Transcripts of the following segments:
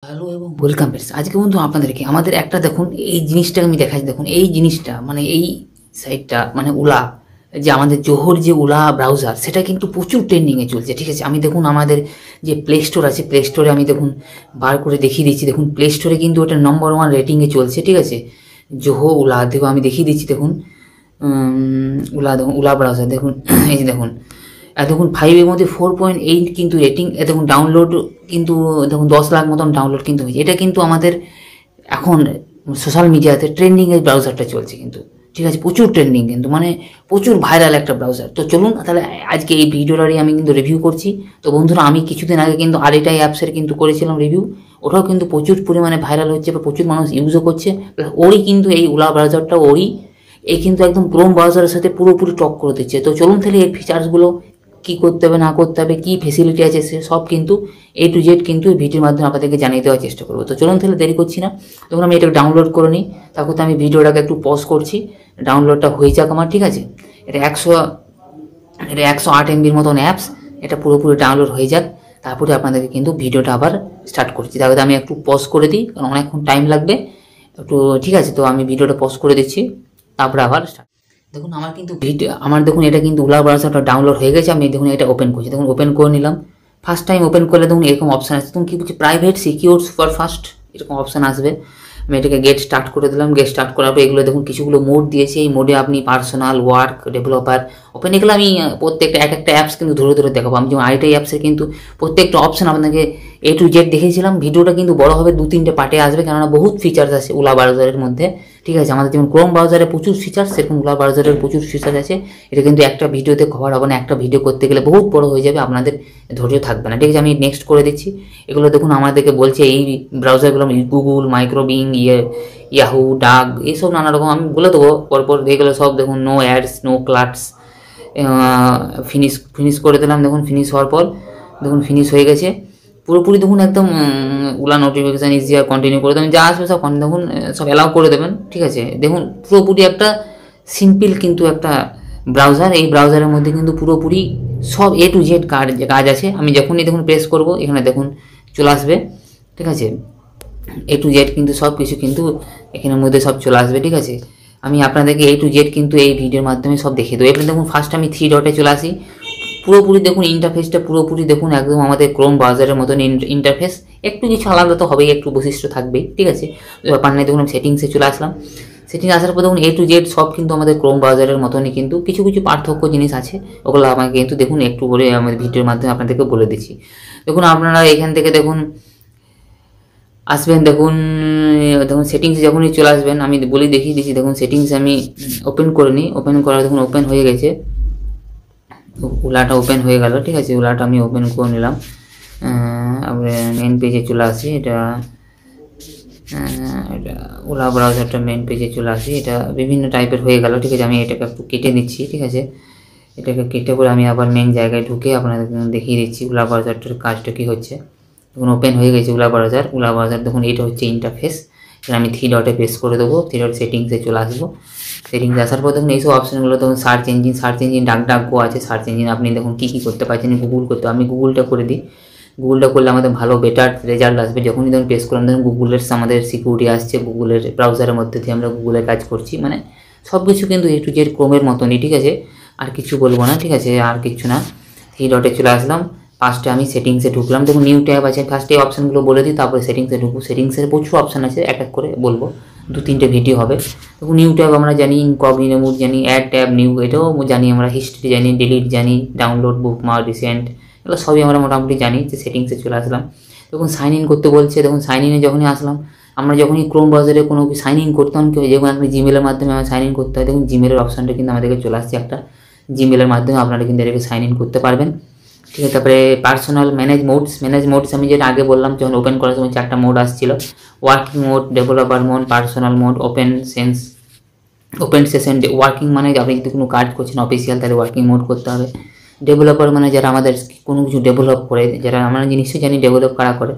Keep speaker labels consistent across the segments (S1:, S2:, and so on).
S1: Hello এবং welcome friends. আজকে বন্ধু আপনাদেরকে আমাদের একটা দেখুন এই জিনিসটা আমি দেখাচ্ছি। দেখুন এই জিনিসটা মানে এই সাইটটা মানে ওলা, যে আমাদের জোহর যে ওলা ব্রাউজার, সেটা কিন্তু প্রচুর ট্রেন্ডিংয়ে চলছে। ঠিক আছে, আমি দেখুন আমাদের যে প্লে স্টোর আছে, প্লে স্টোরে আমি দেখুন বার করে দেখিয়ে দিচ্ছি। দেখুন প্লে স্টোরে কিন্তু ওটা নম্বর 1 রেটিংয়ে চলছে। ঠিক আছে, জোহো ওলা দেখো আমি দেখিয়ে দিচ্ছি। দেখুন ওলা, দেখুন ওলা ব্রাউজার দেখুন এই যে দেখুন দেখুন 5-এর মধ্যে 4.8 কিন্তু রেটিং। দেখুন ডাউনলোড কিন্তু দেখুন 10 লাখ মতন ডাউনলোড কিন্তু হয়েছে। এটা কিন্তু আমাদের এখন সোশ্যাল মিডিয়াতে ট্রেন্ডিংয়ের ব্রাউজারটা চলছে কিন্তু। ঠিক আছে, প্রচুর ট্রেন্ডিং কিন্তু, মানে প্রচুর ভাইরাল একটা ব্রাউজার। তো চলুন তাহলে আজকে এই ভিডিওটারই আমি কিন্তু রিভিউ করছি। তো বন্ধুরা, আমি কিছুদিন আগে কিন্তু আরেকটা অ্যাপসের কিন্তু করেছিলাম রিভিউ, ওটাও কিন্তু প্রচুর পরিমাণে ভাইরাল হচ্ছে বা প্রচুর মানুষ ইউজও করছে। ওরই কিন্তু এই ওলা ব্রাউজারটা ওরই এই কিন্তু একদম ক্রোম ব্রাউজারের সাথে পুরোপুরি টক করে দিচ্ছে। তো চলুন তাহলে এর ফিচার্সগুলো কী করতে হবে না করতে হবে, কী ফেসিলিটি আছে, সে সব কিন্তু A to Z কিন্তু এই ভিডিওর মাধ্যমে আপনাদেরকে জানিয়ে দেওয়ার চেষ্টা করবো। তো চলুন তাহলে দেরি করছি না, তখন আমি এটাকে ডাউনলোড করে নিই। তারপর তো আমি ভিডিওটাকে একটু পজ করছি, ডাউনলোডটা হয়ে যাক আমার। ঠিক আছে, এটা 108 MBর মতন অ্যাপস, এটা পুরোপুরি ডাউনলোড হয়ে যাক, তারপরে আপনাদেরকে কিন্তু ভিডিওটা আবার স্টার্ট করছি। তারপরে আমি একটু পজ করে দিই, কারণ অনেকক্ষণ টাইম লাগবে একটু। ঠিক আছে, তো আমি ভিডিওটা পজ করে দিচ্ছি, তারপরে আবার স্টার্ট। দেখুন আমার কিন্তু দেখুন এটা কিন্তু ওলা ব্রাউজারটা ডাউনলোড হয়ে গেছে। আমি দেখুন এটা ওপেন করছি, দেখুন ওপেন করে নিলাম। ফার্স্ট টাইম ওপেন করলে দেখুন এরকম অপশান আসবে। তখন কী বলছি, প্রাইভেট সিকিউর সুপার ফাস্ট এরকম অপশান আসবে। আমি এটাকে গেট স্টার্ট করে দিলাম। গেট স্টার্ট করার পর এগুলো দেখুন কিছুগুলো মোড দিয়েছে। এই মোডে আপনি পার্সোনাল, ওয়ার্ক, ডেভেলপার, ওপেন, এগুলো আমি প্রত্যেকটা এক একটা অ্যাপস কিন্তু ধরে ধরে দেখাবো। আমি যেমন আইটি অ্যাপসের কিন্তু প্রত্যেকটা অপশান আপনাকে A to Z দেখেছিলাম। ভিডিওটা কিন্তু বড় হবে, 2-3টে পার্টে আসবে, কেননা বহুত ফিচার্স আছে ওলা ব্রাউজারের মধ্যে। ঠিক আছে, আমাদের যেমন ক্রোম ব্রাউজারে প্রচুর ফিচার্স, সেরকম ওলা ব্রাউজারের প্রচুর ফিচার্স আছে। এটা কিন্তু একটা ভিডিওতে কভার হবে না, একটা ভিডিও করতে গেলে বহুত বড় হয়ে যাবে, আপনাদের ধৈর্য থাকবে না। ঠিক আছে, আমি নেক্সট করে দিচ্ছি। এগুলো দেখুন আমাদেরকে বলছে এই ব্রাউজারগুলো গুগল, মাইক্রোবিং, ইয়াহু, ডাগ, এইসব নানা রকম আমি বলে দেবো পরপর। এগুলো সব দেখুন নো অ্যাডস, নো ক্লাটস, ফিনিশ করে দিলাম। দেখুন ফিনিশ হওয়ার পর দেখুন ফিনিশ হয়ে গেছে পুরোপুরি। দেখুন একদম ওলা নোটিফিকেশান ইজিয়ার কন্টিনিউ করে দেবেন, যা আসবে সব দেখুন সব অ্যালাউ করে দেবেন। ঠিক আছে, দেখুন পুরোপুরি একটা সিম্পল কিন্তু একটা ব্রাউজার। এই ব্রাউজারের মধ্যে কিন্তু পুরোপুরি সব A to Z কাজ আছে। আমি যখনই দেখুন প্রেস করব, এখানে দেখুন চলে আসবে। ঠিক আছে, A to Z কিন্তু সব কিছু কিন্তু এখানের মধ্যে সব চলে আসবে। ঠিক আছে, আমি আপনাদেরকে A to Z কিন্তু এই ভিডিওর মাধ্যমে সব দেখিয়ে দেবো। এখানে দেখুন ফার্স্ট আমি 3 ডটে চলে আসি। পুরোপুরি দেখুন ইন্টারফেসটা পুরোপুরি দেখুন একদম আমাদের ক্রোম ব্রাউজারের মতন ইন্টারফেস। একটু কিছু আলাদা তো হবেই, একটু বৈশিষ্ট্য থাকবেই। ঠিক আছে, ব্যাপার নেই। দেখুন আমি সেটিংসে চলে আসলাম। সেটিংস আসার পর দেখুন A to Z সব কিন্তু আমাদের ক্রোম ব্রাউজারের মতনই, কিন্তু কিছু কিছু পার্থক্য জিনিস আছে, ওগুলো আমাকে কিন্তু দেখুন একটু বলে আমাদের ভিডিওর মাধ্যমে আপনাদেরকে বলে দিচ্ছি। দেখুন আপনারা এখান থেকে দেখুন আসবেন। দেখুন সেটিংসে যখনই চলে আসবেন, আমি বলি দেখিয়ে দিচ্ছি। দেখুন সেটিংস আমি ওপেন করে নিই। ওপেন করা দেখুন ওপেন হয়ে গেছে, ওলাটা ওপেন হয়ে গেল। ঠিক আছে, ওলাটা আমি ওপেন করে নিলাম। মেন পেজে চলে আসি। এটা ওলা ব্রাউজারটা মেন পেজে চলে আসি। এটা বিভিন্ন টাইপের হয়ে গেল। ঠিক আছে, আমি এটাকে একটু কেটে নিচ্ছি। ঠিক আছে, এটাকে কেটে করে আমি আবার মেন জায়গায় ঢুকে আপনাদের দেখিয়ে দিচ্ছি ওলা ব্রাউজারটার কাজটা কী হচ্ছে। দেখুন ওপেন হয়ে গেছে ওলা ব্রাউজার। ওলা ব্রাউজার দেখুন এটা হচ্ছে ইন্টারফেস। এখানে আমি 3 ডটে প্রেস করে দেবো। 3 ডট সেটিংসে চলে আসবো। সেটিংসে আসার পর দেখুন এইসব অপশানগুলো দেখুন সার্চ ইঞ্জিন ডাকগো আছে। সার্চ ইঞ্জিন আপনি দেখুন কী কী করতে পারছেন। গুগল করতে, আমি গুগলটা করে দিই। গুগলটা করলে আমাদের ভালো বেটার রেজাল্ট আসবে। যখনই দেখুন প্রেস করলাম দেখুন গুগলের আমাদের সিকিউরিটি আসছে। গুগলের ব্রাউজারের মধ্যে দিয়ে আমরা গুগলের কাজ করছি, মানে সব কিছু কিন্তু A to Z ক্রোমের মতনই। ঠিক আছে, আর কিছু বলবো না। ঠিক আছে, আর কিছু না। 3 ডটে চলে আসলাম। ফার্স্টে আমি সেটিংসে ঢুকলাম। দেখুন নিউ ট্যাব আছে। ফার্স্টে এই অপশানগুলো বলে দিই, তারপরে সেটিংসে ঢুকবো। সেটিংসের প্রচুর অপশান আছে, এক এক করে বলবো, 2-3টে ভিডিও হবে। দেখুন নিউ ট্যাব আমরা জানি, ইনকগনিটো মোড জানি, অ্যাড ট্যাব নিউ এটাও জানি আমরা, হিস্ট্রি জানি, ডিলিট জানি, ডাউনলোড, বুকমার্ক, রিসেন্ট, এগুলো সবই আমরা মোটামুটি জানি। যে সেটিংসে চলে আসলাম। দেখুন সাইন ইন করতে বলছে। দেখুন সাইন ইনে যখনই আসলাম, আমরা যখনই ক্রোম ব্রাউজারে কোনো সাইন ইন করতে হয়, যেমন আপনি জিমেলের মাধ্যমে আমার সাইন ইন করতে হয়, দেখুন জিমেলের অপশানটা কিন্তু আমাদেরকে চলে আসছে একটা। জিমেলের মাধ্যমে আপনারা কিন্তু এটাকে সাইন ইন করতে পারবেন। ঠিক আছে, তারপরে পার্সোনাল ম্যানেজ মোডস আমি যেটা আগে বললাম, যখন ওপেন করার সময় 4টা মোড আসছিল, working mode, developer mode, personal mode, open session. Working মানে আপনি যদি কোনো কাজ করছেন অফিসিয়াল, তাহলে ওয়ার্কিং মোড করতে হবে। ডেভেলপার মানে যারা আমাদের কোনো কিছু ডেভেলপ করে, যারা আমরা নিশ্চয়ই জানি ডেভেলপ কারা করে,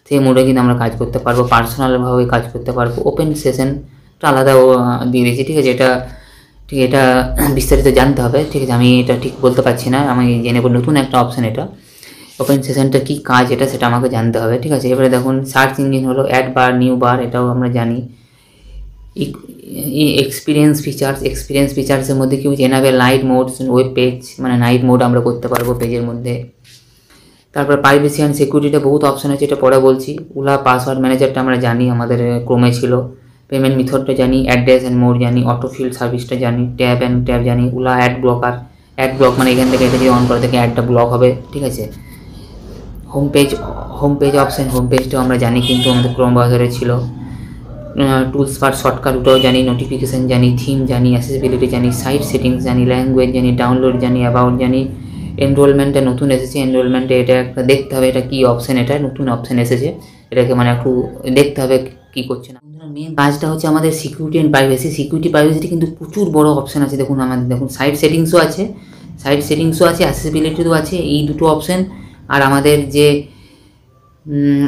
S1: সেই মোডে কিন্তু আমরা কাজ করতে পারবো, পার্সোনালভাবে কাজ করতে পারবো। ওপেন সেশনটা আলাদা দিয়ে দিয়েছি। ঠিক আছে, এটা বিস্তারিত জানতে হবে। ঠিক আছে, আমি এটা ঠিক বলতে পারছি না, আমি জেনে নেব। নতুন একটা অপশান এটা। ওপেন সেশনটা কী কাজ এটা সেটা আমাকে জানতে হবে, ঠিক আছে। এবারে দেখুন সার্চ ইঞ্জিন হলো অ্যাড বার, নিউ বার, এটাও আমরা জানি। এক্সপিরিয়েন্স ফিচার্সের মধ্যে কি হচ্ছে, enable night mode web page, মানে নাইট মোড আমরা করতে পারবো পেজের মধ্যে। তারপর প্রাইভেসি অ্যান্ড সিকিউরিটিতে বহুত অপশন আছে, এটা পরে বলছি। ওলা পাসওয়ার্ড ম্যানেজারটা আমরা জানি, আমাদের ক্রোমে ছিল। পেমেন্ট মেথডটা জানি, অ্যাড্রেস অ্যান্ড মোড জানি, অটোফিল সার্ভিসটা জানি, ট্যাব জানি। ওলা অ্যাড ব্লক মানে এখান থেকে এটা যদি অন করে থেকে অ্যাডটা ব্লক হবে, ঠিক আছে। হোম পেজ অপশান, হোম পেজটাও আমরা জানি, কিন্তু আমাদের ক্রোম ব্রাউজারে ছিল। টুলস ফর শর্টকাট ওটাও জানি, নোটিফিকেশান জানি, থিম জানি, অ্যাসেসিবিলিটি জানি, সাইট সেটিংস জানি, ল্যাঙ্গুয়েজ জানি, ডাউনলোড জানি, অ্যাবাউট জানি। এনরোলমেন্টটা নতুন এসেছে, এনরোলমেন্টে এটা একটা দেখতে হবে, এটা কী অপশান, এটা নতুন অপশান এসেছে, এটাকে মানে একটু দেখতে হবে কী করছে না। মেন কাজটা হচ্ছে আমাদের সিকিউরিটি অ্যান্ড প্রাইভেসি কিন্তু প্রচুর বড় অপশান আছে। দেখুন আমাদের দেখুন সাইট সেটিংসও আছে, অ্যাসেসিবিলিটিও আছে, এই দুটো অপশান। আর আমাদের যে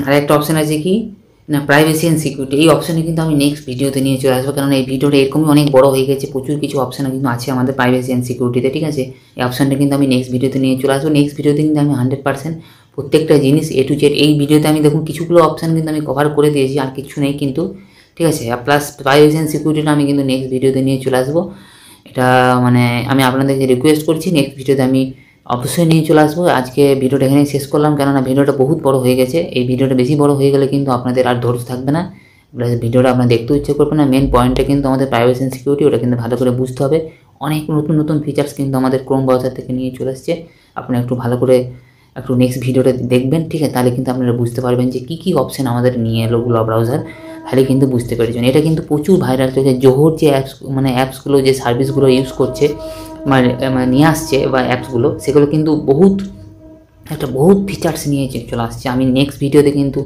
S1: আরেকটা অপশান আছে কি না, প্রাইভেসি অ্যান্ড সিকিউরিটি, এই অপশানে কিন্তু আমি নেক্সট ভিডিওতে নিয়ে চলে আসবো, কারণ এই ভিডিওটা এরকমই অনেক বড় হয়ে গেছে, প্রচুর কিছু অপশান কিন্তু আছে আমাদের প্রাইভেসি অ্যান্ড সিকিউরিটিতে, ঠিক আছে। এই অপশানটা কিন্তু আমি নেক্সট ভিডিওতে নিয়ে চলে আসবো। নেক্সট ভিডিওতে কিন্তু আমি 100% প্রত্যেকটা জিনিস A to Z, এই ভিডিওতে আমি দেখুন কিছুগুলো অপশান কিন্তু আমি কভার করে দিয়েছি, আর কিছু নেই কিন্তু, ঠিক আছে। প্লাস প্রাইভেসি অ্যান্ড সিকিউরিটিটা আমি কিন্তু নেক্সট ভিডিওতে নিয়ে চলে আসবো। এটা মানে আমি আপনাদেরকে রিকোয়েস্ট করছি, নেক্সট ভিডিওতে আমি অবশ্যই নিয়ে চলে আসবো। আজকে ভিডিওটা এখানেই শেষ করলাম, কেননা ভিডিওটা বহুত বড় হয়ে গেছে। এই ভিডিওটা বেশি বড় হয়ে গেলে কিন্তু আপনাদের আর ধৈর্য থাকবে না, ভিডিওটা আপনার দেখতেও ইচ্ছে করবে না। মেন পয়েন্টটা কিন্তু আমাদের প্রাইভেসি অ্যান্ড সিকিউরিটি, ওটা কিন্তু ভালো করে বুঝতে হবে। অনেক নতুন ফিচার্স কিন্তু আমাদের ক্রোম ব্রাউজার থেকে নিয়ে চলে আসছে। আপনি একটু ভালো করে একটু নেক্সট ভিডিওটা দেখবেন, ঠিক আছে। তাহলে কিন্তু আপনারা বুঝতে পারবেন যে কী অপশান আমাদের নিয়ে এলো ওলা ব্রাউজার, তাহলে কিন্তু বুঝতে পেরেছেন। এটা কিন্তু প্রচুর ভাইরাল চলছে। জোহর যে অ্যাপসগুলো যে সার্ভিসগুলো ইউজ করছে, মানে নিয়ে আসছে বা অ্যাপসগুলো, সেগুলো কিন্তু বহুত ফিচার্স নিয়ে চলে আসছে। আমি নেক্সট ভিডিওতে কিন্তু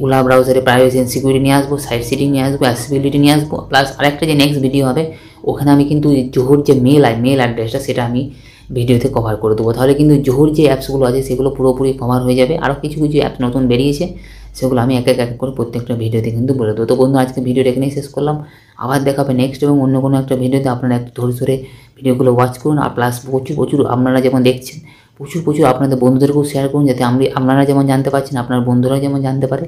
S1: ওলা ব্রাউজারে প্রাইভেসি অ্যান্ড সিকিউরিটি নিয়ে আসবো, সাইট সেটিং নিয়ে আসবো, অ্যাক্সেসিবিলিটি নিয়ে আসবো। প্লাস আরেকটা যে নেক্সট ভিডিও হবে, ওখানে আমি কিন্তু জোহর যে মেল অ্যাড্রেসটা সেটা আমি ভিডিওতে কভার করে দেবো। তাহলে কিন্তু জোহর যে অ্যাপসগুলো আছে সেগুলো পুরোপুরি কভার হয়ে যাবে। আরও কিছু অ্যাপস নতুন বেরিয়েছে, সেগুলো আমি এক করে প্রত্যেকটা ভিডিওতে কিন্তু বলে দেবো। তো বন্ধু, আজকে ভিডিওটা এখানেই শেষ করলাম। আবার দেখাবে নেক্সট এবং অন্য কোনো একটা ভিডিওতে। আপনারা একটু ধরে ভিডিওগুলো ওয়াচ করুন। আর প্লাস প্রচুর আপনারা যেমন দেখছেন, প্রচুর আপনাদের বন্ধুদেরকেও শেয়ার করুন, যাতে আপনারা যেমন জানতে পারছেন, আপনার বন্ধুরাও যেমন জানতে পারে,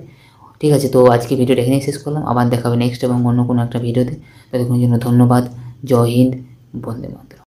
S1: ঠিক আছে। তো আজকে ভিডিওটা এখানেই শেষ করলাম। আবার দেখাবে নেক্সট এবং অন্য কোনো একটা ভিডিওতে। ততক্ষণের জন্য ধন্যবাদ। জয় হিন্দ, বন্দে মাতরম।